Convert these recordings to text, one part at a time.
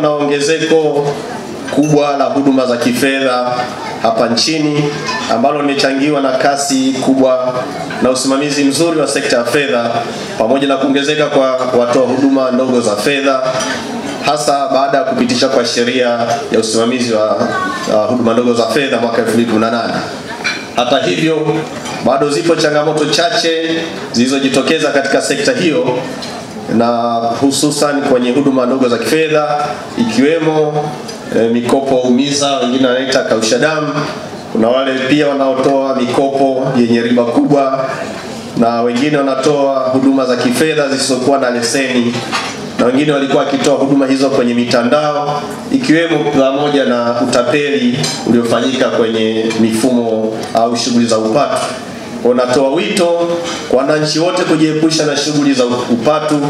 na ongezeko kubwa la huduma za kifedha hapa nchini ambalo limechangiwa na kasi kubwa na usimamizi mzuri wa sekta ya fedha pamoja na kuongezeka kwa watoa huduma ndogo za fedha, hasa baada ya kupitisha kwa sheria ya usimamizi wa huduma ndogo za fedha mwaka 2018. Hata hivyo, bado zipo changamoto chache zilizojitokeza katika sekta hiyo, na hususan kwenye huduma ndogo za kifedha ikiwemo mikopo umiza, wengine wanaita kausha damu. Kuna wale pia wanaotoa mikopo yenye riba kubwa, na wengine wanatoa huduma za kifedha zisizokuwa na leseni, na wengine walikuwa wakitoa huduma hizo kwenye mitandao, ikiwemo pamoja na utapeli uliofanyika kwenye mifumo au shughuli za upatu. Wanatoa wito kwa wananchi wote kujiepusha na shughuli za upatu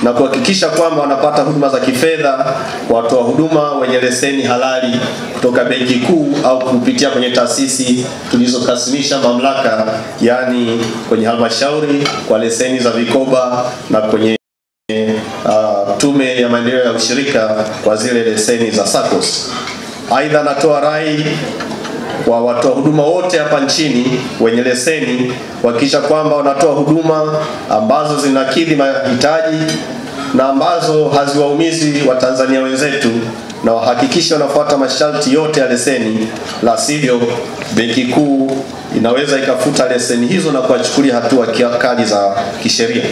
na kuhakikisha kwamba wanapata huduma za kifedha kwa watoa huduma wenye leseni halali kutoka Benki Kuu au kupitia kwenye taasisi tulizokasimisha mamlaka, yani kwenye halmashauri kwa leseni za vikoba na kwenye Tume ya Maendeleo ya Ushirika kwa zile leseni za SACCOS. Aidha, natoa rai kwa watoa huduma wote hapa nchini wenye leseni kuhakikisha kwamba wanatoa huduma ambazo zinakidhi mahitaji na ambazo haziwaumizi Watanzania wenzetu, na wahakikisha wanafuata masharti yote ya leseni, la sivyo Benki Kuu inaweza ikafuta leseni hizo na kuwachukulia hatua kali za kisheria.